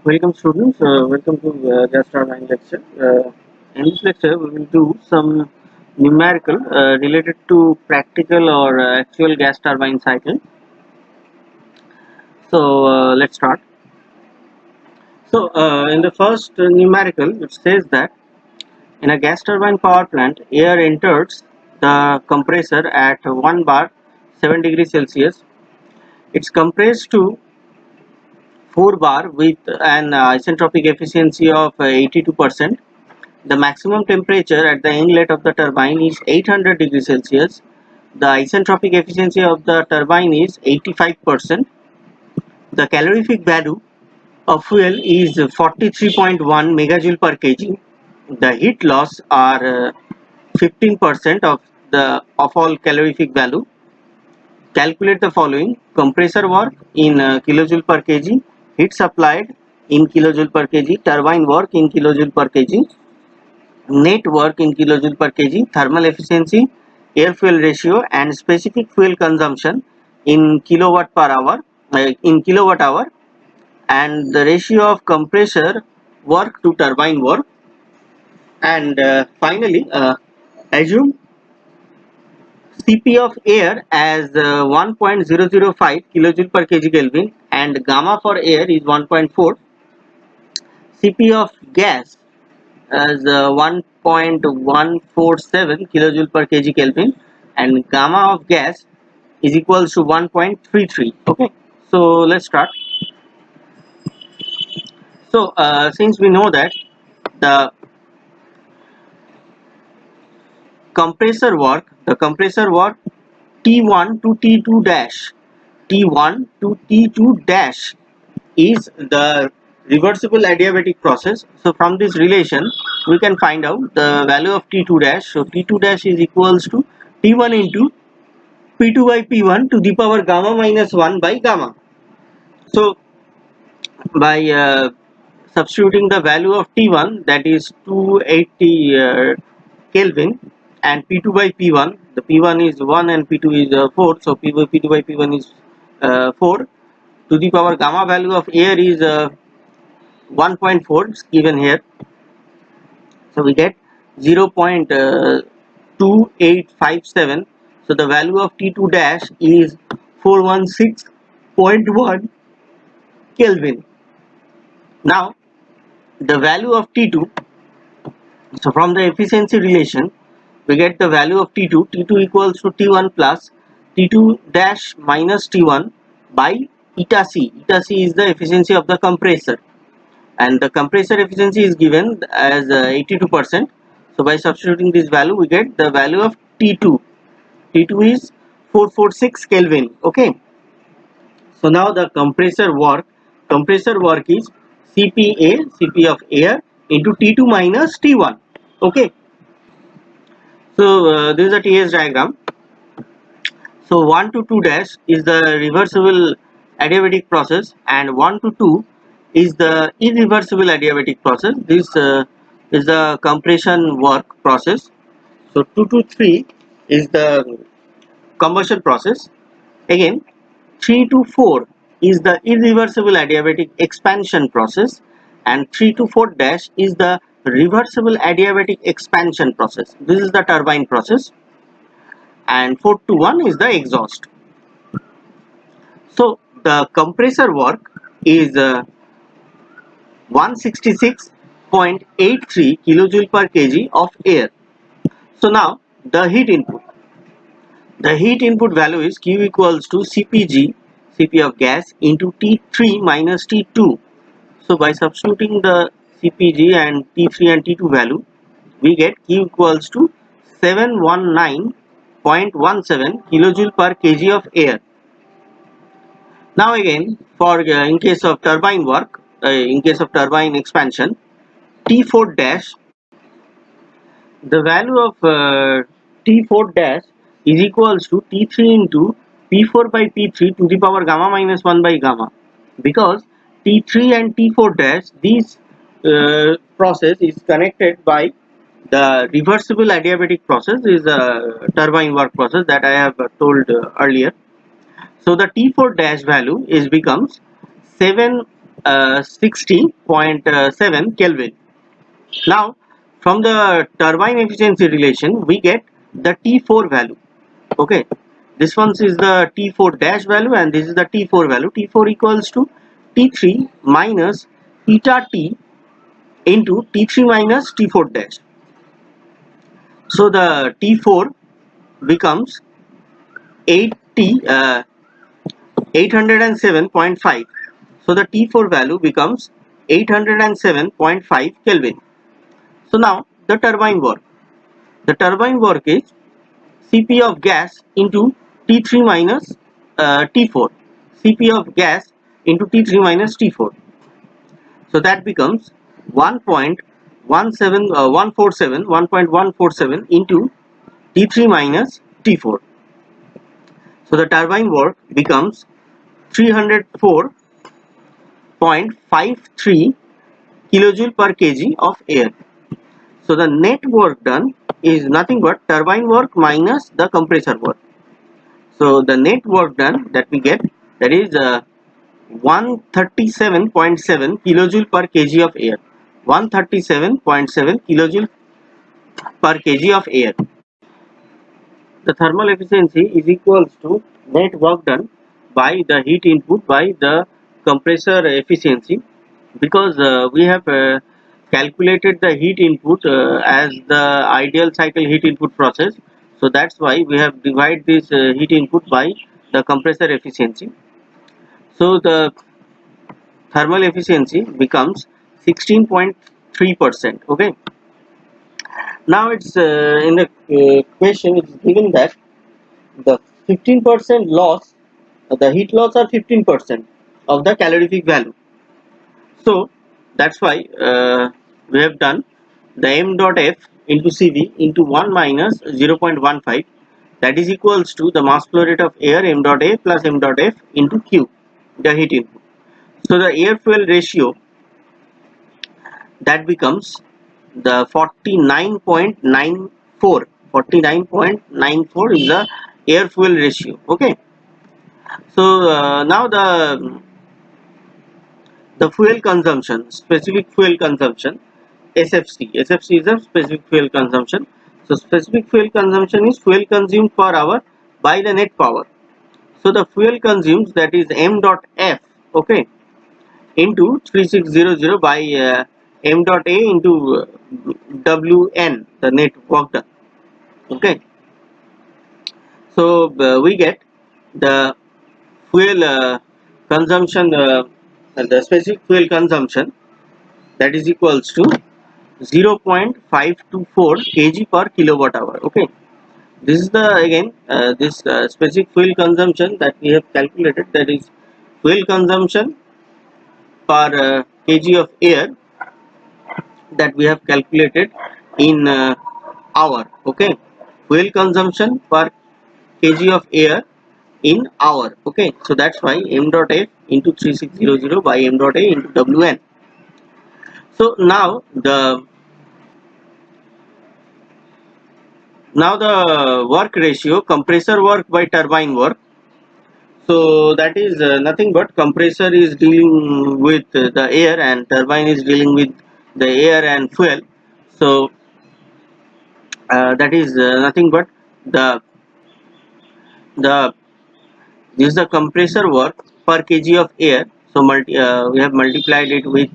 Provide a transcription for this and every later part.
Welcome students, welcome to gas turbine lecture. In this lecture we will do some numerical related to practical or actual gas turbine cycle. So let's start. So in the first numerical it says that in a gas turbine power plant air enters the compressor at 1 bar 7 degrees Celsius. It's compressed to 4 bar with an isentropic efficiency of 82%. The maximum temperature at the inlet of the turbine is 800 degrees Celsius. The isentropic efficiency of the turbine is 85%. The calorific value of fuel is 43.1 megajoule per kg. The heat loss are 15% of all calorific value. Calculate the following: compressor work in kilojoule per kg, heat supplied in kilojoule per kg, turbine work in kilojoule per kg, net work in kilojoule per kg, thermal efficiency, air fuel ratio, and specific fuel consumption in kilowatt per hour, kilowatt hour, and the ratio of compressor work to turbine work. And finally, assume Cp of air as 1.005 kilojoule per kg Kelvin and gamma for air is 1.4. Cp of gas as 1.147 kilojoule per kg Kelvin and gamma of gas is equals to 1.33. Okay, so let's start. So since we know that the compressor work T1 to T2 dash T1 to T2 dash is the reversible adiabatic process. So from this relation we can find out the value of T2 dash. So T2 dash is equals to T1 into P2 by P1 to the power gamma minus 1 by gamma. So by substituting the value of T1, that is 280 Kelvin, and P2 by P1, the P1 is 1 and P2 is 4, so P2 by P1 is 4, to the power gamma value of air is 1.4 given here. So we get 0.2857. So the value of T2 dash is 416.1 Kelvin. Now the value of T2, so from the efficiency relation we get the value of T2 equals to T1 plus T2 dash minus T1 by eta C. Eta C is the efficiency of the compressor, and the compressor efficiency is given as 82%. So by substituting this value we get the value of T2. T2 is 446 Kelvin. Okay, so now the compressor work is Cp of air into T2 minus T1. Okay, so this is a TS diagram. So 1 to 2 dash is the reversible adiabatic process and 1 to 2 is the irreversible adiabatic process. This is the compression work process. So 2 to 3 is the combustion process. Again 3 to 4 is the irreversible adiabatic expansion process, and 3 to 4 dash is the reversible adiabatic expansion process. This is the turbine process, and 4 to 1 is the exhaust. So the compressor work is 166.83 kilojoule per kg of air. So now the heat input. The heat input value is Q equals to Cp of gas into T3 minus T2. So by substituting the Cpg and T3 and T2 value, we get Q equals to 719.17 kilojoule per kg of air. Now again, for in case of turbine work, in case of turbine expansion, T4 dash, the value of T4 dash is equals to T3 into P4 by P3 to the power gamma minus 1 by gamma, because T3 and T4 dash, this process is connected by the reversible adiabatic process, is a turbine work process that I have told earlier. So the T4 dash value is becomes 7 60.7 Kelvin. Now, from the turbine efficiency relation, we get the T4 value. Okay, this one is the T4 dash value, and this is the T4 value. T4 equals to T3 minus eta T into T3 minus T4 dash. So the T4 becomes 807.5. So the T4 value becomes 807.5 Kelvin. So now the turbine work. The turbine work is Cp of gas into T3 minus T4. Cp of gas into T3 minus T4. So that becomes 1.147 into T3 minus T4. So the turbine work becomes 304.53 kilojoule per kg of air. So the net work done is nothing but turbine work minus the compressor work. So the net work done that we get, that is 137.7 kilojoule per kg of air. 137.7 kilojoule per kg of air. The thermal efficiency is equals to net work done by the heat input by the compressor efficiency, because we have calculated the heat input as the ideal cycle heat input process. So that's why we have divided this heat input by the compressor efficiency. So the thermal efficiency becomes 16.3%. Okay, now it's in the question it's given that the 15% loss, the heat loss are 15% of the calorific value. So that's why we have done the m dot f into Cv into 1 minus 0.15, that is equals to the mass flow rate of air m dot a plus m dot f into q, the heat input. So the air fuel ratio, that becomes the 49.94. 49.94 is the air fuel ratio. Okay, so now the fuel consumption, specific fuel consumption, SFC. SFC is a specific fuel consumption. So specific fuel consumption is fuel consumed per hour by the net power. So the fuel consumes, that is m dot f, okay, into 3600 by m dot a into Wn, the net work done. Okay, so we get the fuel consumption, the specific fuel consumption, that is equals to 0.524 kg per kilowatt hour. Okay, this is the again this specific fuel consumption that we have calculated, that is fuel consumption per kg of air, that we have calculated in hour. Okay, fuel consumption per kg of air in hour. Okay, so that's why m dot f into 3600 by m dot a into Wn. So now the work ratio, compressor work by turbine work. So that is nothing but compressor is dealing with the air and turbine is dealing with the air and fuel. So that is nothing but the this is the compressor work per kg of air. So we have multiplied it with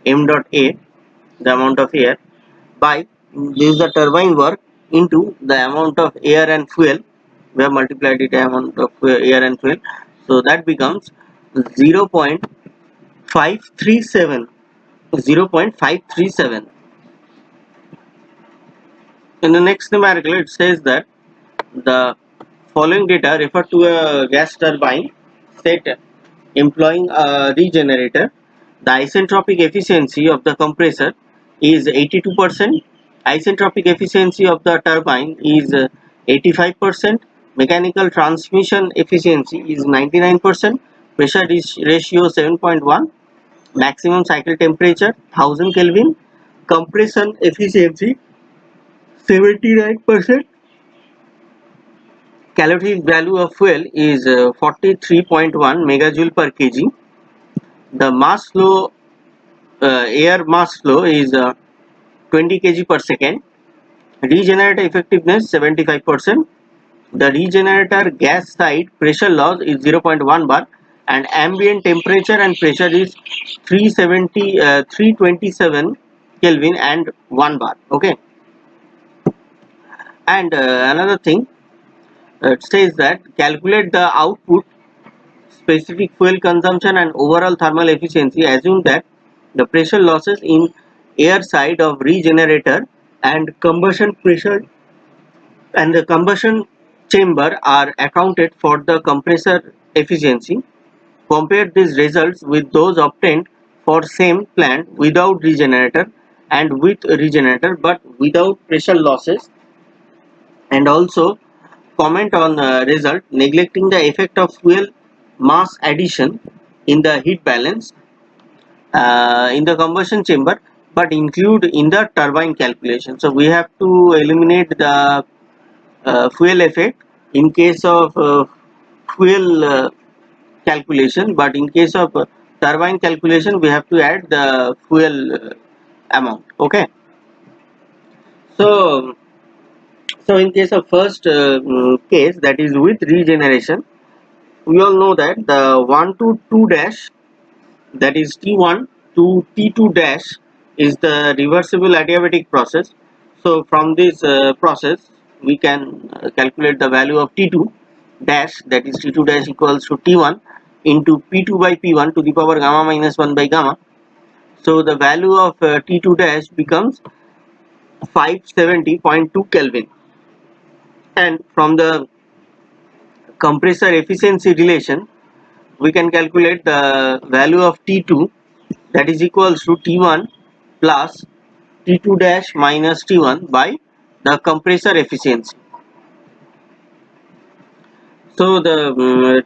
m dot a, the amount of air, by this is the turbine work into the amount of air and fuel. We have multiplied it amount of air and fuel. So that becomes 0.537. 0.537. In the next numerical, it says that the following data refer to a gas turbine set employing a regenerator. The isentropic efficiency of the compressor is 82%. Isentropic efficiency of the turbine is 85%. Mechanical transmission efficiency is 99%. Pressure ratio 7.1. Maximum cycle temperature 1000 Kelvin. Compression efficiency 79%. Calorific value of fuel is 43.1 megajoule per kg. the mass flow, air mass flow is 20 kg per second. Regenerator effectiveness 75%. The regenerator gas side pressure loss is 0.1 bar, and ambient temperature and pressure is 327 Kelvin and 1 bar. Okay, and another thing, it says that calculate the output, specific fuel consumption and overall thermal efficiency. Assume that the pressure losses in air side of regenerator and combustion pressure and the combustion chamber are accounted for the compressor efficiency. Compare these results with those obtained for same plant without regenerator and with regenerator but without pressure losses, and also comment on result neglecting the effect of fuel mass addition in the heat balance in the combustion chamber, but include in the turbine calculation. So we have to eliminate the fuel effect in case of fuel calculation, but in case of turbine calculation we have to add the fuel amount. Okay, so in case of first case, that is with regeneration, we all know that the 1 to 2 dash, that is T1 to T2 dash, is the reversible adiabatic process. So from this process we can calculate the value of T2 dash, that is T2 dash equals to T1 into P2 by P1 to the power gamma minus 1 by gamma. So the value of T2 dash becomes 570.2 Kelvin, and from the compressor efficiency relation we can calculate the value of T2, that is equals to T1 plus T2 dash minus T1 by the compressor efficiency. So the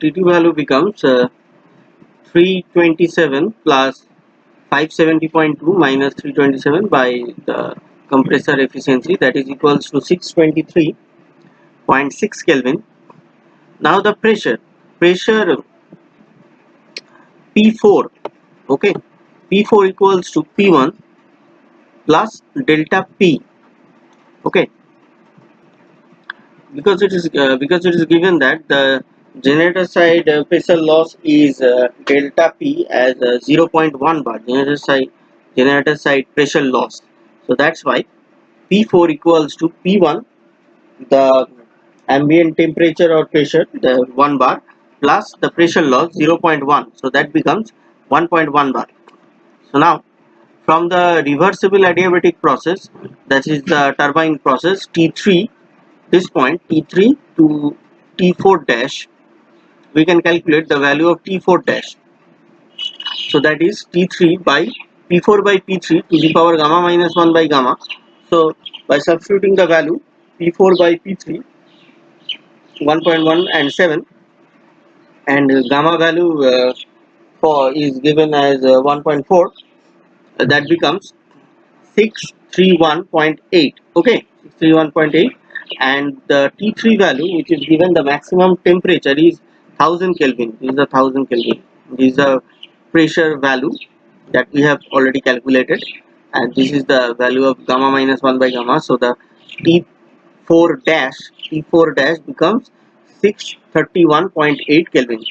T2 value becomes 327 plus 570.2 minus 327 by the compressor efficiency, that is equals to 623.6 Kelvin. Now the pressure P4, okay, P4 equals to P1 plus delta P, okay, because it is given that the generator side pressure loss is delta P as 0.1 bar, generator side pressure loss. So that's why P4 equals to P1, the ambient temperature or pressure, the 1 bar, plus the pressure loss 0.1, so that becomes 1.1 bar. So now from the reversible adiabatic process, that is the turbine process T3, this point T3 to T4 dash, we can calculate the value of T4 dash. So that is T3 by P4 by P3 to the power gamma minus 1 by gamma. So by substituting the value P4 by P3 1.1 and 7, and gamma value for is given as 1.4, that becomes 631.8, okay, 631.8, and the T3 value which is given, the maximum temperature is 1000 Kelvin. This is a 1000 Kelvin. This is a pressure value that we have already calculated, and this is the value of gamma minus 1 by gamma. So the T4 dash becomes 631.8 Kelvin.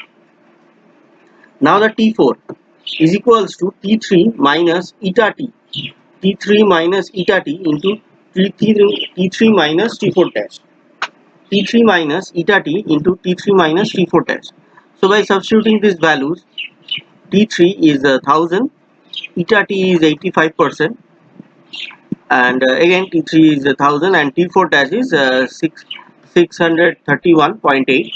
Now the T4 is equals to T3 minus eta T, T3 minus eta T into T3 minus T4 dash, T3 minus eta T into T3 minus T4 dash. So by substituting these values, T3 is 1000, eta T is 85%, and again T3 is 1000 and T4 dash is 631.8.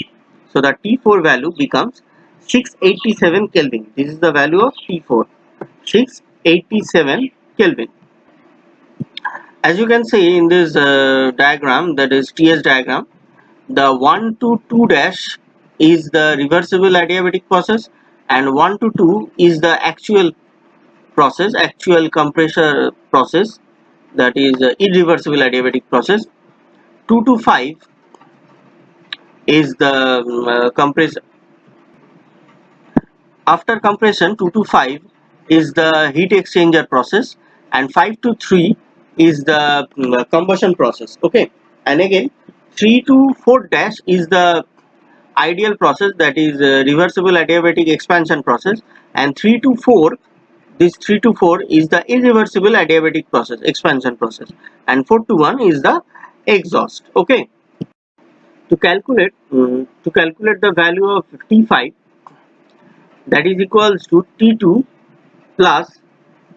So the T4 value becomes 687 Kelvin. This is the value of T4, 687 Kelvin. As you can see in this diagram, that is TS diagram, the 1 to 2 dash is the reversible adiabatic process, and 1 to 2 is the actual process, actual compressor process, that is irreversible adiabatic process. 2 to 5 is the compressor After compression, 2 to 5 is the heat exchanger process, and 5 to 3 is the combustion process. Okay, and again 3 to 4 dash is the ideal process, that is reversible adiabatic expansion process, and 3 to 4, this 3 to 4 is the irreversible adiabatic process, expansion process, and 4 to 1 is the exhaust. Okay, to calculate the value of T5, that is equals to T2 plus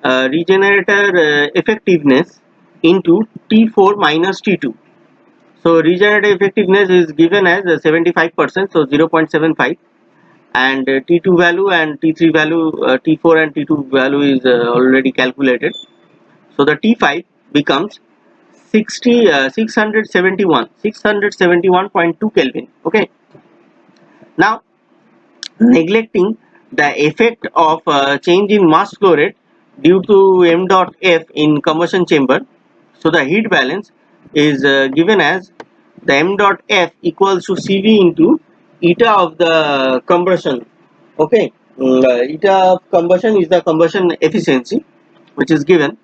regenerator effectiveness into T4 minus T2. So regenerator effectiveness is given as 75%, so 0.75, and T2 value and T3 value, T4 and T2 value is already calculated. So the T5 becomes 671.2 Kelvin. Okay, now neglecting the effect of change in mass flow rate due to m dot f in combustion chamber, so the heat balance is given as the m dot f equals to Cv into eta of the combustion. Okay, eta of combustion is the combustion efficiency which is given,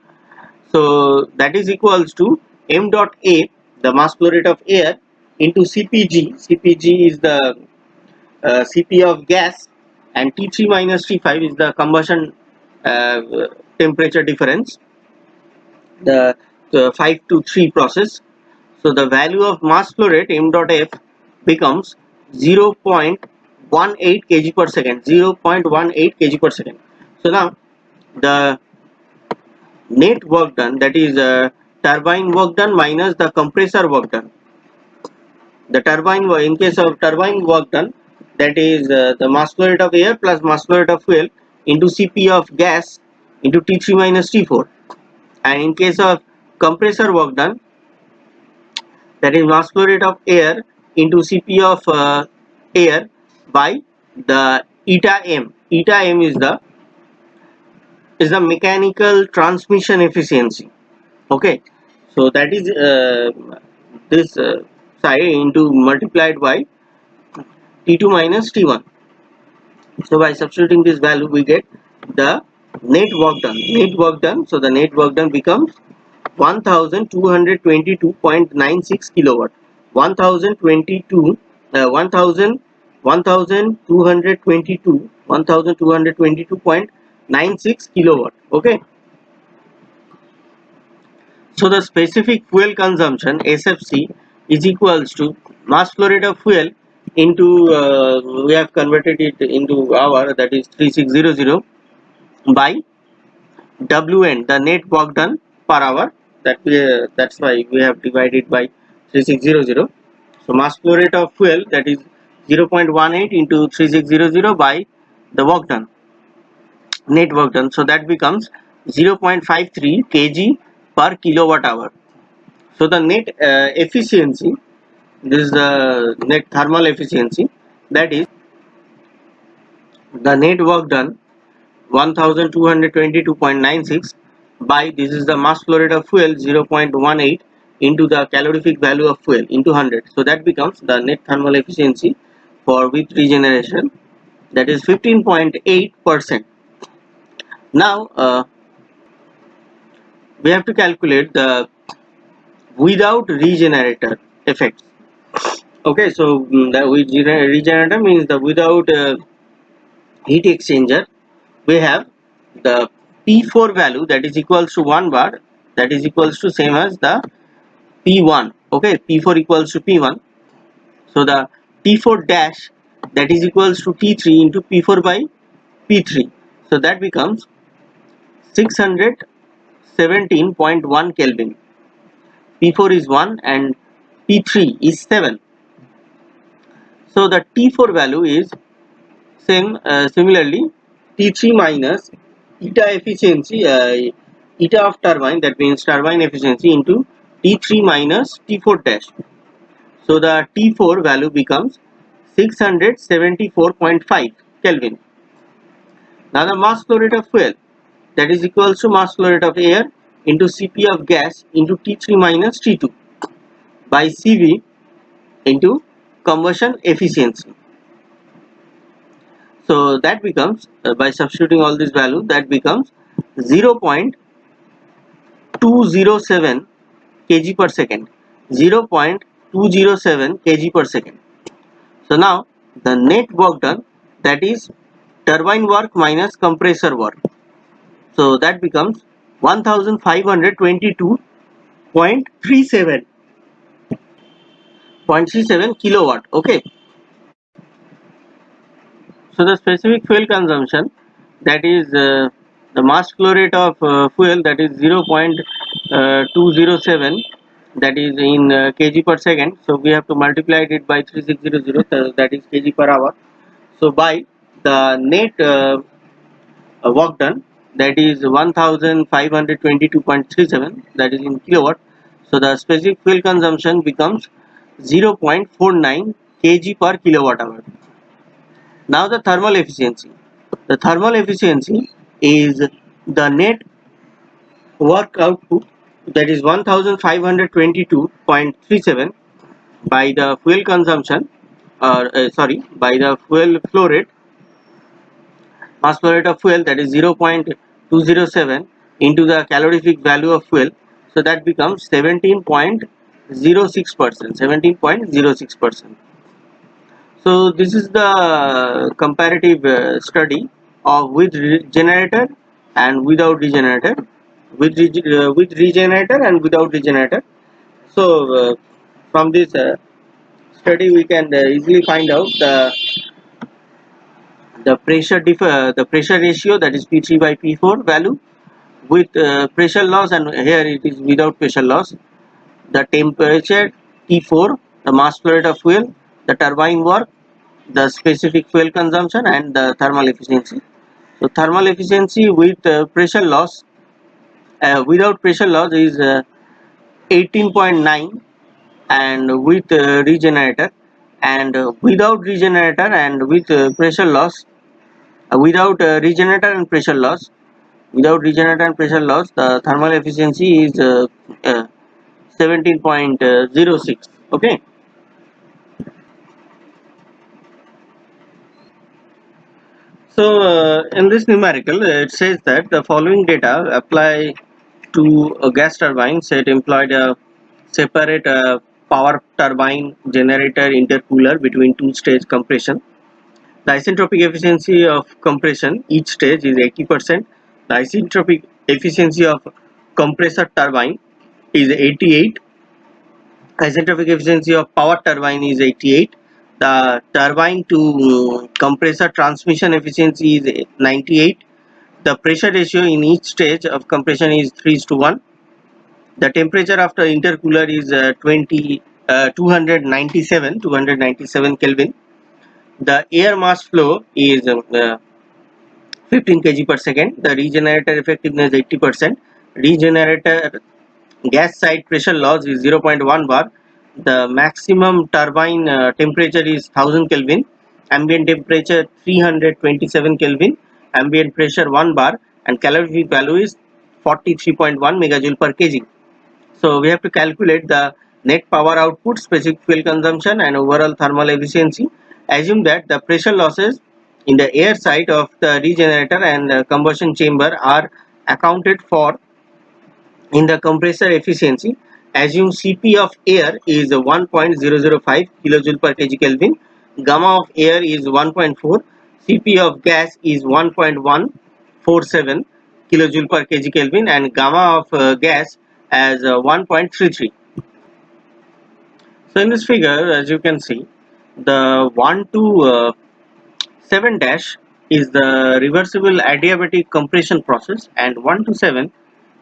so that is equals to m dot a, the mass flow rate of air, into Cpg. Cpg is the Cp of gas, and T3 minus T5 is the combustion uh, temperature difference, the 5 to 3 process. So the value of mass flow rate m dot f becomes 0.18 kg per second, 0.18 kg per second. So now the net work done, that is turbine work done minus the compressor work done. The turbine, in case of turbine work done, that is the mass flow rate of air plus mass flow rate of fuel into Cp of gas into T3 minus T4, and in case of compressor work done, that is mass flow rate of air into Cp of air by the eta m. Eta m is the mechanical transmission efficiency. Okay, so that is this side into multiplied by T2 minus T1. So by substituting this value, we get the net work done. Net work done. So the net work done becomes 1222.96 kilowatt. 1022 1222.96 kilowatt. Okay, so the specific fuel consumption, SFC, is equals to mass flow rate of fuel into we have converted it into hour, that is 3600, by Wn, the net work done per hour, that that's why we have divided by 3600. So mass flow rate of fuel, that is 0.18 into 3600 by the work done, net work done, so that becomes 0.53 kg per kilowatt hour. So the net efficiency, this is the net thermal efficiency, that is the net work done 1222.96 by, this is the mass flow rate of fuel, 0.18 into the calorific value of fuel into 100. So that becomes the net thermal efficiency for with regeneration, that is 15.8%. Now we have to calculate the without regenerator effects. Okay, so the regenerator means the without heat exchanger. We have the P4 value, that is equals to 1 bar, that is equals to same as the P1. Okay, P4 equals to P1. So the T4 dash, that is equals to T3 into P4 by P3. So that becomes 617.1 Kelvin. P4 is 1 and P3 is 7. So the T4 value is same, similarly T3 minus eta efficiency, eta of turbine, that means turbine efficiency, into T3 minus T4 dash. So the T4 value becomes 674.5 Kelvin. Now the mass flow rate of fuel, that is equals to mass flow rate of air into Cp of gas into T3 minus T2 by Cv into combustion efficiency. So that becomes, by substituting all this value, that becomes 0.207 kg per second. 0.207 kg per second. So now the net work done, that is turbine work minus compressor work. So that becomes 1522.37 kilowatt. Okay. So the specific fuel consumption, that is the mass flow rate of fuel, that is 0.207, that is in kg per second. So we have to multiply it by 3600, that is kg per hour. So by the net work done, that is 1522.37, that is in kilowatt. So the specific fuel consumption becomes 0.49 kg per kilowatt hour. Now the thermal efficiency. The thermal efficiency is the net work output, that is 1522.37 by the fuel consumption, or by the fuel flow rate, mass flow rate of fuel, that is 0.207 into the calorific value of fuel. So that becomes 17.06%. 17.06%. So this is the comparative study of with regenerator and without regenerator, with regenerator and without regenerator. So from this study we can easily find out the pressure ratio, that is P3 by P4 value, with pressure loss, and here it is without pressure loss. The temperature T4, the mass flow rate of fuel, the turbine work, the specific fuel consumption, and the thermal efficiency. So thermal efficiency with pressure loss, without pressure loss is 18.9, and with regenerator, and without regenerator and with pressure loss, without regenerator and pressure loss, the thermal efficiency is 17.06. Okay. So in this numerical, it says that the following data apply to a gas turbine. It employed a separate power turbine generator intercooler between two-stage compression. The isentropic efficiency of compression each stage is 80%. The isentropic efficiency of compressor turbine is 88. Isentropic efficiency of power turbine is 88. The turbine to compressor transmission efficiency is 98. The pressure ratio in each stage of compression is 3:1. The temperature after intercooler is 297 Kelvin. The air mass flow is 15 kg per second. The regenerator effectiveness 80%. Regenerator gas side pressure loss is 0.1 bar. The maximum turbine temperature is 1000 Kelvin. Ambient temperature 327 Kelvin. Ambient pressure 1 bar, and calorific value is 43.1 megajoule per kg. So we have to calculate the net power output, specific fuel consumption, and overall thermal efficiency. Assume that the pressure losses in the air side of the regenerator and combustion chamber are accounted for in the compressor efficiency. Assume Cp of air is 1.005 kilojoule per kg Kelvin, gamma of air is 1.4, Cp of gas is 1.147 kilojoule per kg Kelvin, and gamma of gas as 1.33. So in this figure, as you can see, the 1 to 7 dash is the reversible adiabatic compression process, and 1 to 7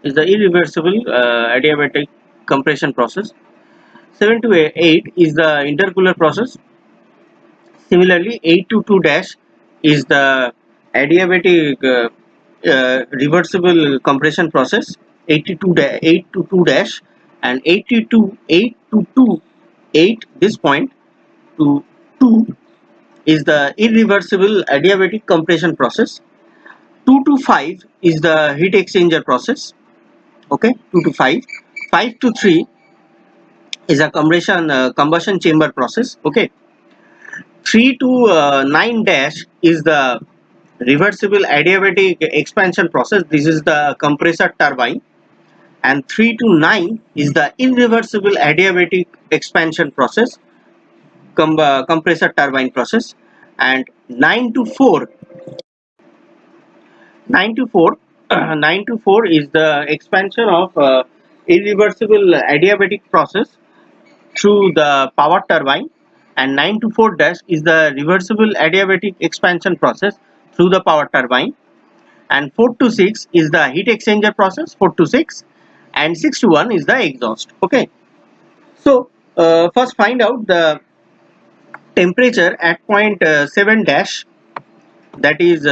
is the irreversible adiabatic compression process. 7 to 8 is the intercooler process. Similarly, 8 to 2 dash is the adiabatic reversible compression process. 8 to 2 dash, and 8 to 2 8, this point to 2 is the irreversible adiabatic compression process. 2 to 5 is the heat exchanger process. Okay, 2 to 5. 5 to 3 is a combustion chamber process. Okay. 3 to 9 dash is the reversible adiabatic expansion process. This is the compressor turbine, and 3 to 9 is the irreversible adiabatic expansion process, compressor turbine process. And 9 to 4 9 to 4 9 to 4 is the expansion of irreversible adiabatic process through the power turbine, and 9 to 4 dash is the reversible adiabatic expansion process through the power turbine, and 4 to 6 is the heat exchanger process, 4 to 6, and 6 to 1 is the exhaust. Okay, so first find out the temperature at point 7 dash, that is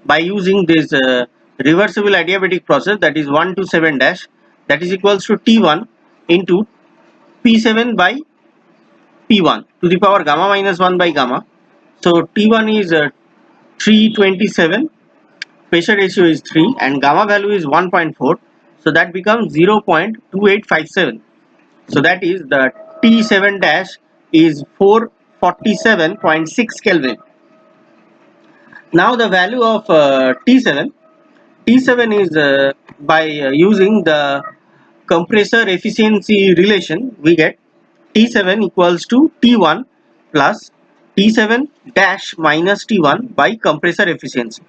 by using this reversible adiabatic process, that is 1 to 7 dash, that is equals to T1 into P7 by P1 to the power gamma minus 1 by gamma. So T1 is 327, pressure ratio is 3, and gamma value is 1.4, so that becomes 0.2857. So that is the T7 dash is 447.6 Kelvin. Now the value of T7 is by using the compressor efficiency relation, we get T7 equals to T1 plus T7 dash minus T1 by compressor efficiency.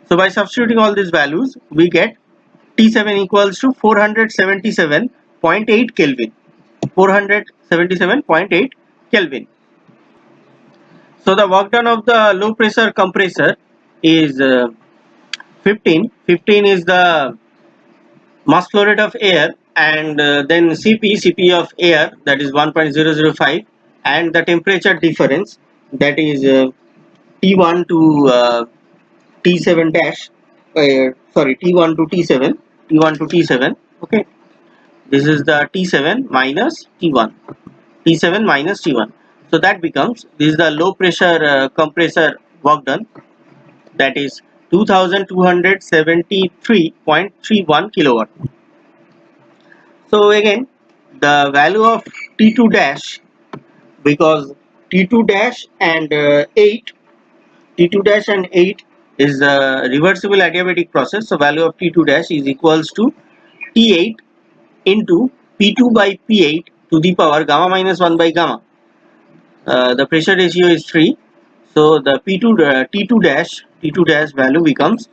So by substituting all these values, we get T7 equals to 477.8 Kelvin. 477.8 Kelvin. So the work done of the low pressure compressor is 15. 15 is the mass flow rate of air, and then Cp of air, that is 1.005, and the temperature difference, that is T1 to T7 dash, sorry, T1 to T7, T1 to T7. Okay, this is the T7 minus T1, T7 minus T1. So that becomes, this is the low pressure compressor work done, that is 2273.31 kilowatt. So again, the value of T2 dash, because T2 dash and 8, T2 dash and 8 is a reversible adiabatic process. So value of T2 dash is equals to T8 into P2 by P8 to the power gamma minus 1 by gamma. The pressure ratio is 3. So the T2 dash value becomes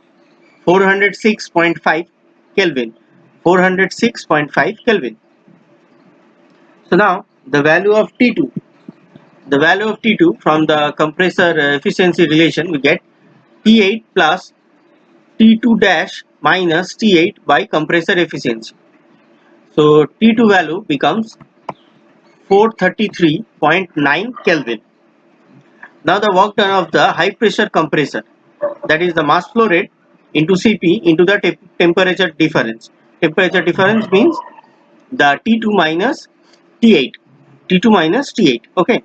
406.5 Kelvin. 406.5 Kelvin. So now the value of T2, from the compressor efficiency relation, we get T8 plus T2 dash minus T8 by compressor efficiency. So T2 value becomes 433.9 Kelvin. Now the work done of the high pressure compressor, that is the mass flow rate into Cp into the temperature difference. Temperature difference means the T2 minus T8. T2 minus T8. Okay.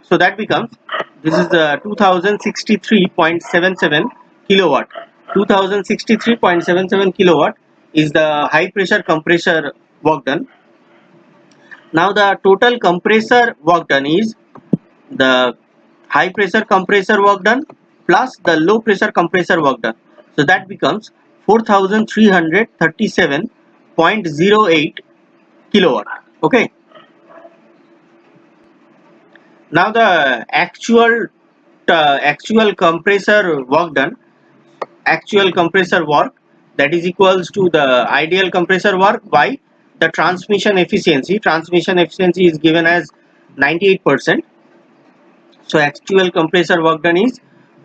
So that becomes, this is the 2063.77 kilowatt. 2063.77 kilowatt is the high pressure compressor work done. Now the total compressor work done is the high pressure compressor work done plus the low pressure compressor work done. So that becomes 4337.08 kilowatt. Okay. Now the actual compressor work done, actual compressor work, that is equals to the ideal compressor work by the transmission efficiency. Transmission efficiency is given as 98%. So actual compressor work done is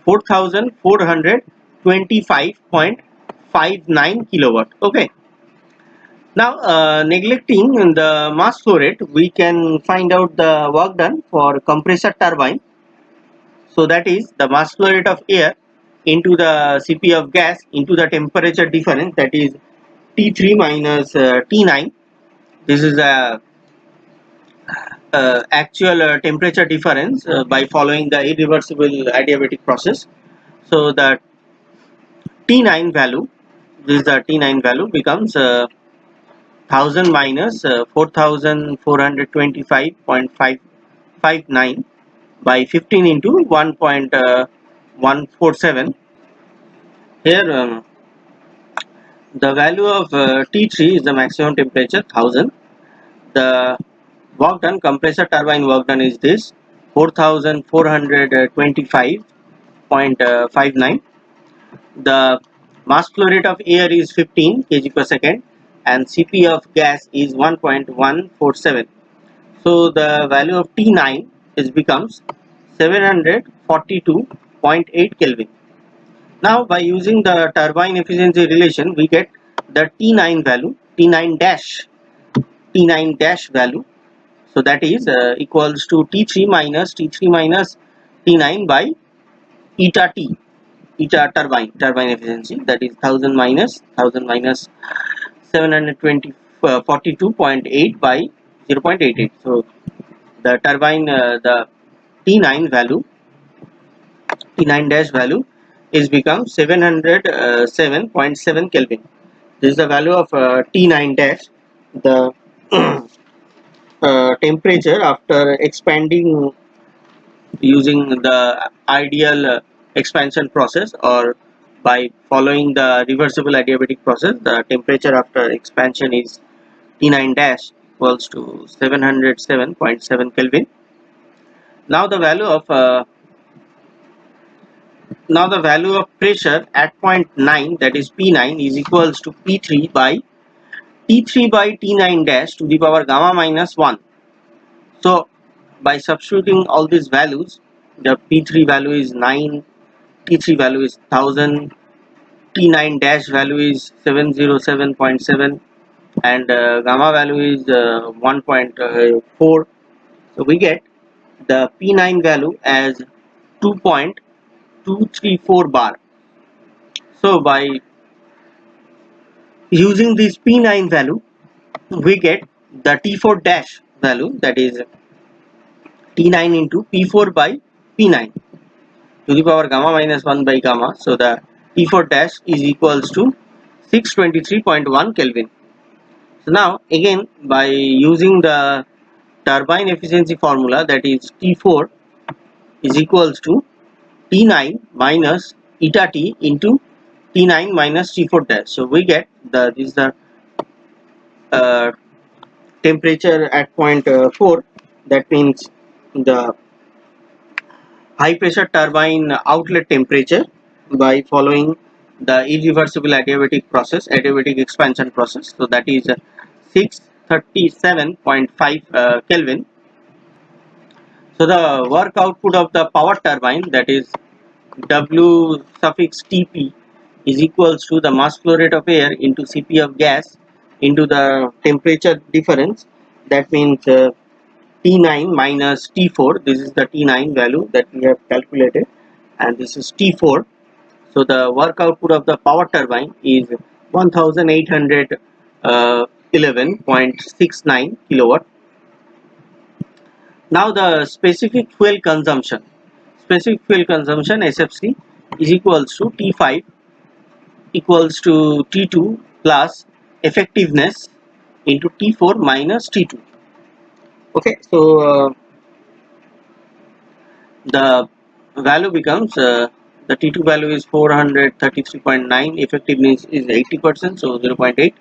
4425.59 kilowatt. Okay. Now neglecting the mass flow rate, we can find out the work done for compressor turbine. So that is the mass flow rate of air into the Cp of gas into the temperature difference, that is T3 minus T9. This is a actual temperature difference by following the irreversible adiabatic process. So the T9 value, this is the T9 value, becomes 1000 minus 4425.559 by 15 into 1.147. Here the value of T3 is the maximum temperature 1000. The work done, compressor turbine work done, is this 4425.59. The mass flow rate of air is 15 kg per second and Cp of gas is 1.147. So the value of T9 is becomes 742.8 Kelvin. Now by using the turbine efficiency relation, we get the T9 value, T9 dash value. So that is equals to T3 minus T9 by eta T, eta turbine efficiency, that is 1000 minus 742.8 by 0.88. So the turbine the T9 value, T9 dash value is become 707.7 Kelvin. This is the value of T9 dash. The temperature after expanding using the ideal expansion process or by following the reversible adiabatic process, the temperature after expansion is T9 dash equals to 707.7 Kelvin. Now the value of pressure at point 9, that is P9, is equals to P3 by T3 by T9 dash to the power gamma minus 1. So by substituting all these values, the P3 value is 9, T3 value is 1000, T9 dash value is 707.7, and gamma value is 1.4. So we get the P9 value as 2.234 bar. So by using this P9 value, we get the T4 dash value, that is T9 into P4 by P9 to the power gamma minus 1 by gamma. So the T4 dash is equals to 623.1 Kelvin. So now again by using the turbine efficiency formula, that is T4 is equals to T9 minus eta T into T9 minus T4 dash. So we get this is the uh, temperature at point 4, that means the high pressure turbine outlet temperature by following the irreversible adiabatic expansion process. So that is 637.5 Kelvin. So the work output of the power turbine, that is W suffix Tp, is equals to the mass flow rate of air into Cp of gas into the temperature difference, that means T9 minus T4. This is the T9 value that we have calculated and this is T4. So the work output of the power turbine is 1811.69 kilowatt. Now the specific fuel consumption SFC is equals to T5 equals to T2 plus effectiveness into T4 minus T2. Okay, so the value becomes the T2 value is 433.9, effectiveness is 80%, so 0.8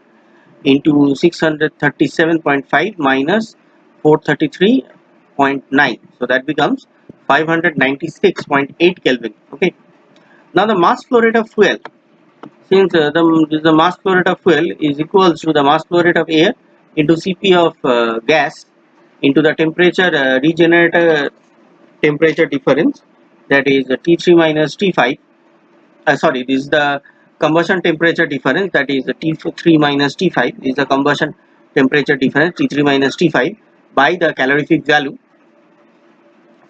into 637.5 minus 433.9, so that becomes 596.8 Kelvin. Okay, now the mass flow rate of fuel, since the mass flow rate of fuel is equals to the mass flow rate of air into Cp of gas into the temperature regenerator temperature difference, that is T3 minus T5. Sorry, this is the combustion temperature difference, that is T3 minus T5 is the combustion temperature difference, T3 minus T5 by the calorific value.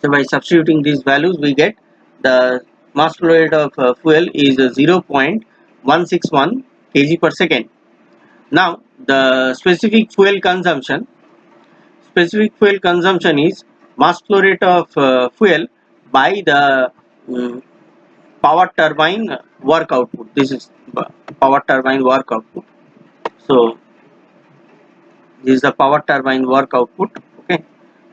So by substituting these values, we get the mass flow rate of fuel is 0.161 kg per second. Now the specific fuel consumption is mass flow rate of fuel by the power turbine work output. This is power turbine work output. So this is the power turbine work output. Okay,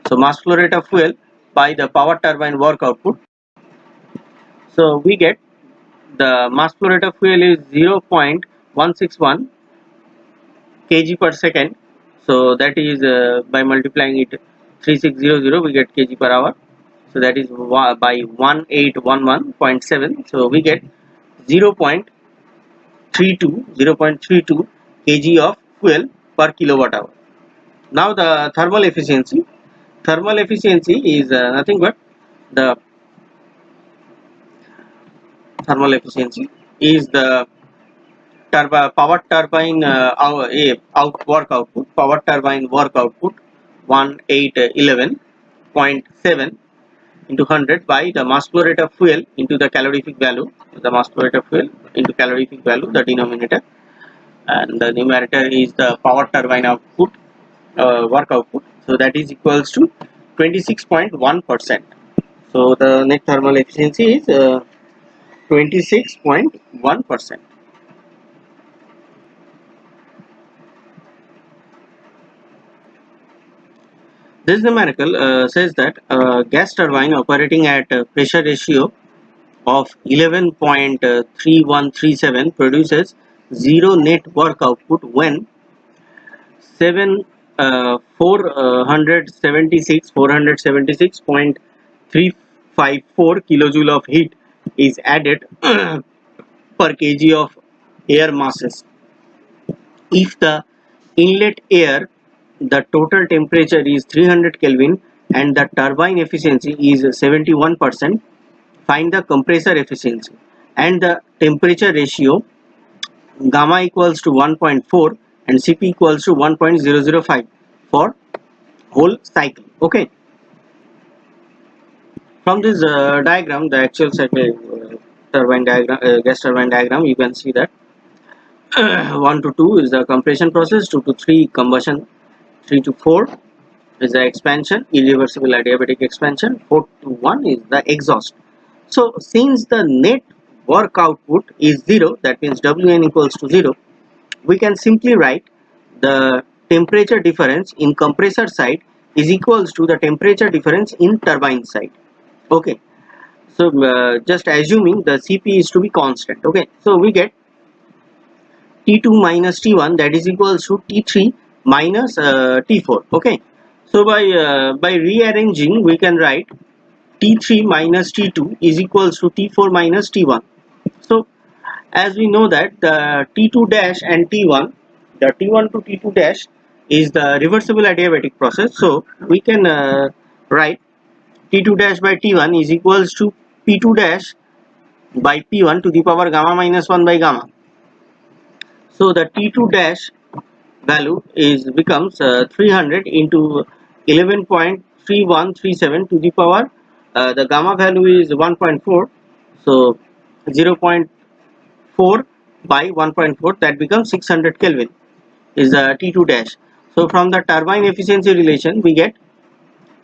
so mass flow rate of fuel by the power turbine work output. So we get the mass flow rate of fuel is 0.161 kg per second. So that is by multiplying it 3600 we get kg per hour. So that is by 1811.7. So we get 0.32 kg of fuel per kilowatt hour. Now the thermal efficiency. Thermal efficiency is nothing but the thermal efficiency is the power turbine work output. Power turbine work output 1811.7 into 100 by the mass flow rate of fuel into the calorific value. The mass flow rate of fuel into calorific value, the denominator, and the numerator is the power turbine output work output. So that is equals to 26.1%. So the net thermal efficiency is 26.1%. This numerical says that a gas turbine operating at a pressure ratio of 11.3137 produces zero net work output when 476.354 kilojoule of heat is added per kg of air masses. If the inlet air, the total temperature is 300 Kelvin and the turbine efficiency is 71%, find the compressor efficiency and the temperature ratio gamma equals to 1.4 and Cp equals to 1.005 for whole cycle. Okay. From this diagram, the actual cycle turbine diagram, gas turbine diagram, you can see that 1 to 2 is the compression process, 2 to 3 combustion, 3 to 4 is the expansion, irreversible adiabatic expansion, 4 to 1 is the exhaust. So since the net work output is 0, that means Wn equals to 0, we can simply write the temperature difference in compressor side is equals to the temperature difference in turbine side. Okay, so just assuming the Cp is to be constant. Okay, so we get T2 minus T1, that is equals to T3 minus T4. Okay, so by rearranging we can write T3 minus T2 is equals to T4 minus T1. So as we know that the T2 dash and T1, the T1 to T2 dash is the reversible adiabatic process. So we can write T2 dash by T1 is equals to P2 dash by P1 to the power gamma minus 1 by gamma. So the T2 dash value is becomes 300 into 11.3137 to the power the gamma value is 1.4, so 0.4 by 1.4, that becomes 600 Kelvin is the T2 dash. So from the turbine efficiency relation we get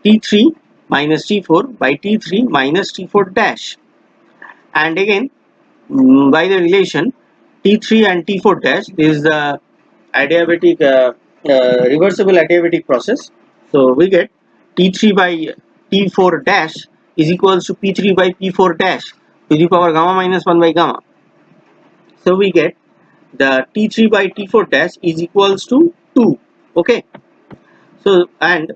T3 minus T4 by T3 minus T4 dash, and again by the relation T3 and T4 dash is the adiabatic reversible adiabatic process. So we get T3 by T4 dash is equals to P3 by P4 dash to the power gamma minus 1 by gamma. So we get the T3 by T4 dash is equals to 2. Okay, so and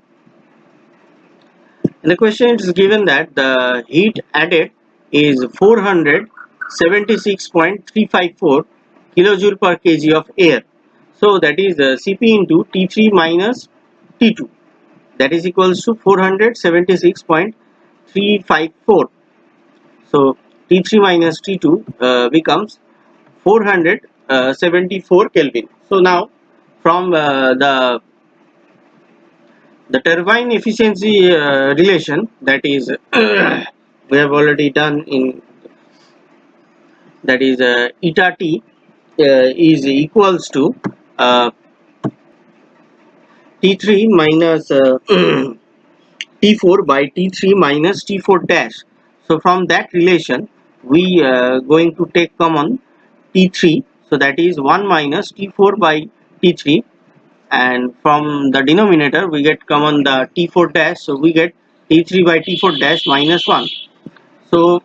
in the question it is given that the heat added is 476.354 kilojoule per kg of air. So that is Cp into T3 minus T2, that is equals to 476.354. So T3 minus T2 becomes 474 Kelvin. So now from the turbine efficiency relation, that is we have already done in, that is eta T is equals to T3 minus T4 by T3 minus T4 dash. So from that relation we going to take common T3, so that is 1 minus T4 by T3, and from the denominator we get common the T4 dash, so we get T3 by T4 dash minus 1. So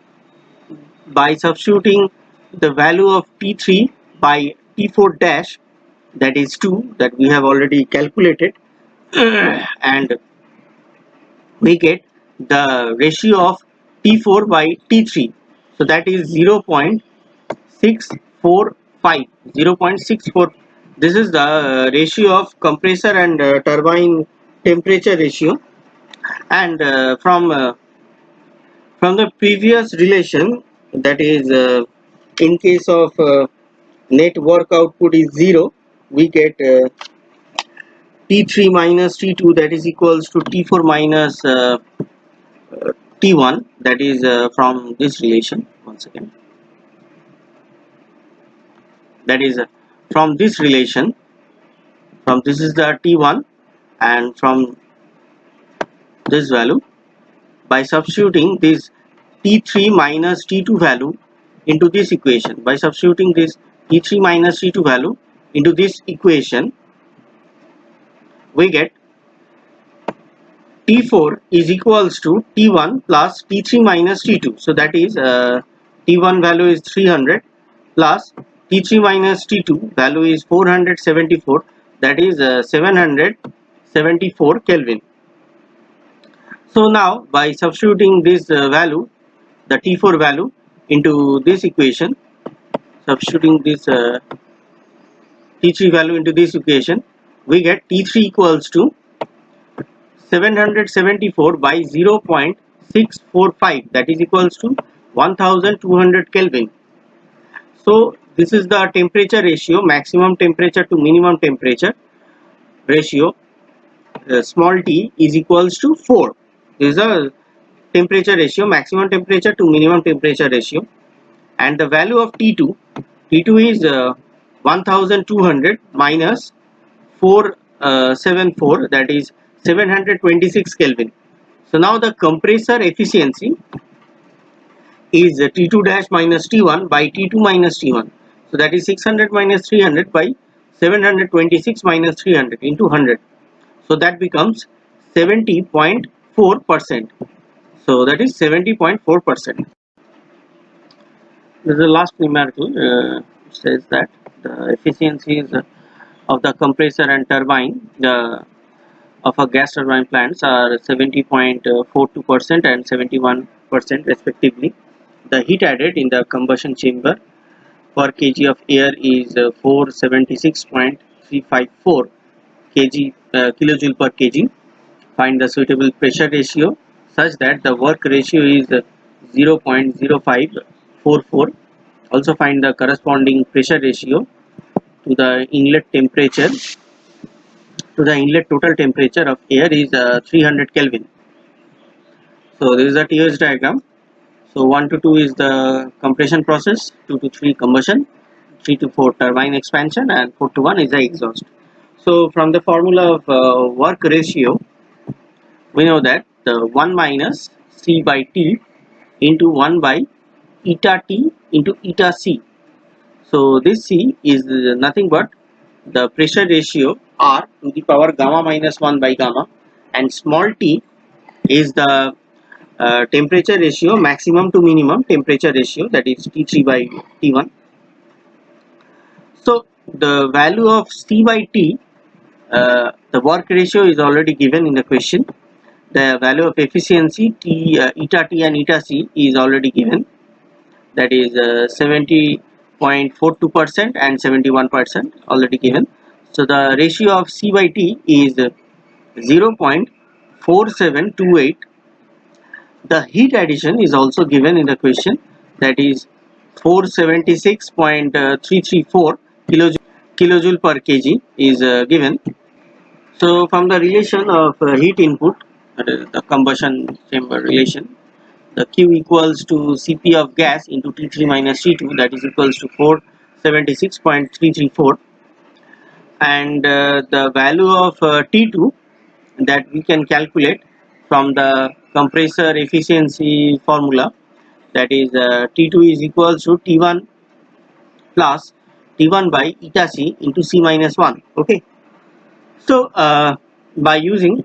by substituting the value of T3 by T4 dash, that is 2, that we have already calculated, and we get the ratio of T4 by T3. So that is 0.645. 0.64. This is the ratio of compressor and turbine temperature ratio. And from the previous relation, that is in case of net work output is 0, we get T3 minus T2, that is equals to T4 minus T1, that is from this relation. Once again, that is from this relation, from this is the T1, and from this value, by substituting this T3 minus T2 value into this equation, by substituting this T3 minus T2 value into this equation, we get T4 is equals to T1 plus T3 minus T2. So that is T1 value is 300 plus T3 minus T2 value is 474, that is 774 Kelvin. So now by substituting this value, the T4 value, into this equation, substituting this T3 value into this equation, we get T3 equals to 774 by 0.645, that is equals to 1200 Kelvin. So this is the temperature ratio, maximum temperature to minimum temperature ratio. Small t is equals to 4. This is a temperature ratio, maximum temperature to minimum temperature ratio. And the value of T2 is 1200 minus 474, that is 726 Kelvin. So now the compressor efficiency is T2 dash minus T1 by T2 minus T1. So that is 600 minus 300 by 726 minus 300 into 100. So that becomes 70.4%. So that is 70.4%. This is the last numerical. Says that the efficiencies of the compressor and turbine of a gas turbine plants are 70.42% and 71% respectively. The heat added in the combustion chamber per kg of air is 476.354 kilojoule per kg. Find the suitable pressure ratio such that the work ratio is 0.0544. Also find the corresponding pressure ratio to the inlet temperature, to the inlet total temperature of air is 300 Kelvin. So this is a TOS diagram. So 1 to 2 is the compression process, 2 to 3 combustion, 3 to 4 turbine expansion, and 4 to 1 is the exhaust. So from the formula of work ratio, we know that the 1 minus C by T into 1 by eta T into eta C. So this C is nothing but the pressure ratio R to the power gamma minus 1 by gamma, and small t is the temperature ratio, maximum to minimum temperature ratio, that is T3 by T1. So the value of C by T, the work ratio is already given in the question. The value of efficiency T, eta T and eta C is already given, that is 70.42% and 71% already given. So the ratio of C by T is 0.4728. The heat addition is also given in the question, that is 476.334 kilojoule per kg is given. So from the relation of heat input, the combustion chamber relation, the Q equals to Cp of gas into T3 minus T2, that is equals to 476.334, and the value of T2 that we can calculate from the compressor efficiency formula, that is T2 is equals to T1 plus T1 by eta C into C minus 1. Okay, so by using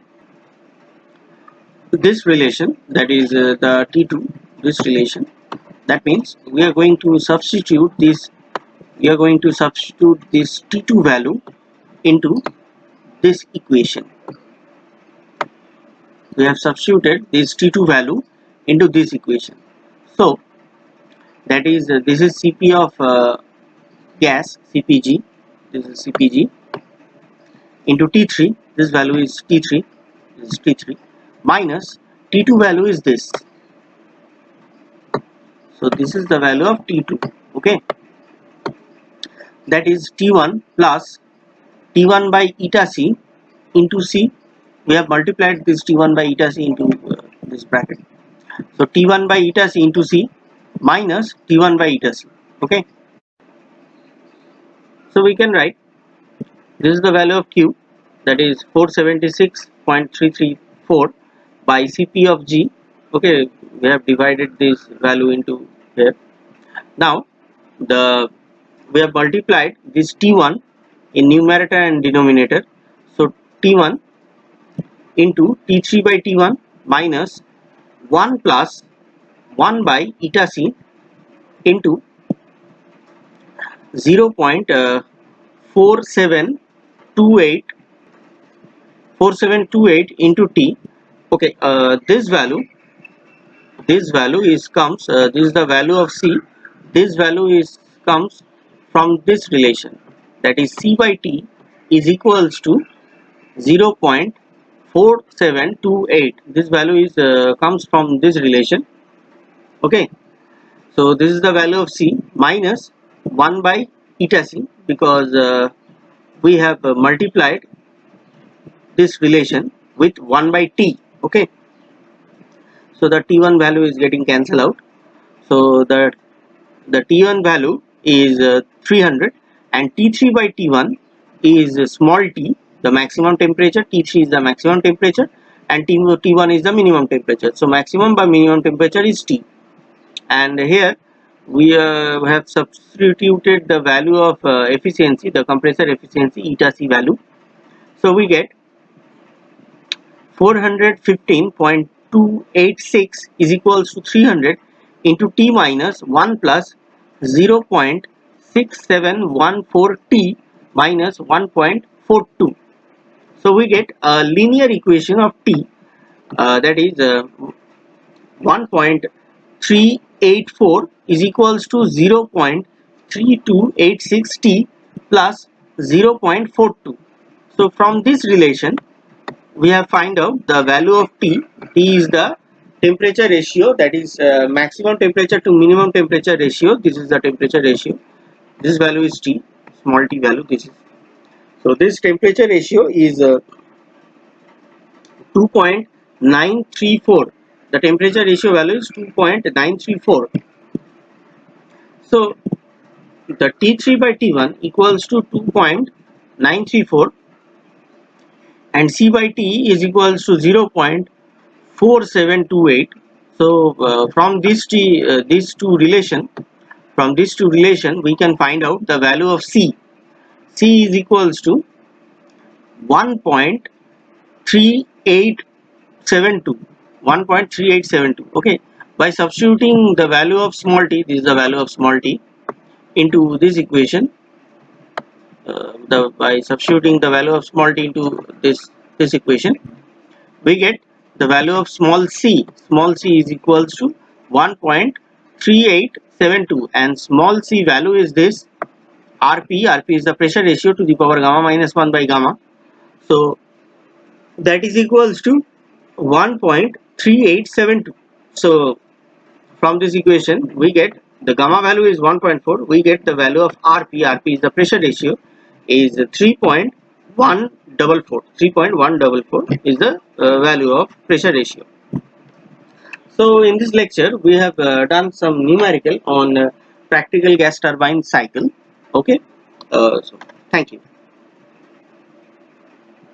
this relation, that is the T2, this relation. That means we are going to substitute this T2 value into this equation. We have substituted this T2 value into this equation. So that is this is Cp of gas, CPG. This is CPG into T3. This value is T3. This is T3 minus T2 value is this. So this is the value of T2. Okay, that is T1 plus T1 by eta C into C. We have multiplied this T1 by eta C into this bracket. So T1 by eta C into C minus T1 by eta C. Okay, so we can write this is the value of Q, that is 476.334 by Cp of G. Okay, we have divided this value into here. Now we have multiplied this T1 in numerator and denominator. So T1 into T3 by T1 minus 1 plus 1 by eta C into 0.4728 into T. Okay, this value is comes this is the value of C. This value comes from this relation, that is C by T is equals to 0.4728. This value is comes from this relation. Okay, so this is the value of C minus 1 by eta C, because we have multiplied this relation with 1 by T. Okay, so the T1 value is getting cancelled out. So the T1 value is 300 and T3 by T1 is small t, the maximum temperature. T3 is the maximum temperature and T1 is the minimum temperature. So maximum by minimum temperature is T, and here we have substituted the value of efficiency, the compressor efficiency, eta C value. So we get 415.286 is equals to 300 into T minus 1 plus 0.6714 T minus 1.42. So we get a linear equation of T, that is 1.384 is equals to 0.3286 T plus 0.42. So from this relation we have find out the value of T. T is the temperature ratio, that is maximum temperature to minimum temperature ratio. This is the temperature ratio. This value is T, small t value. This is, so this temperature ratio is 2.934. The temperature ratio value is 2.934. So the T3 by T1 equals to 2.934 and C by T is equals to 0.4728. So from these two relation we can find out the value of C. C is equals to 1.3872. Okay, by substituting the value of small t, this is the value of small t, into this equation, by substituting the value of small t into this equation, we get the value of small c. Small c is equals to 1.3872 and small c value is this Rp. Rp is the pressure ratio to the power gamma minus 1 by gamma. So that is equals to 1.3872. So from this equation we get the gamma value is 1.4. We get the value of Rp. Rp is the pressure ratio is 3.144. 3.144 is the value of pressure ratio. So in this lecture we have done some numerical on practical gas turbine cycle. Okay, so thank you.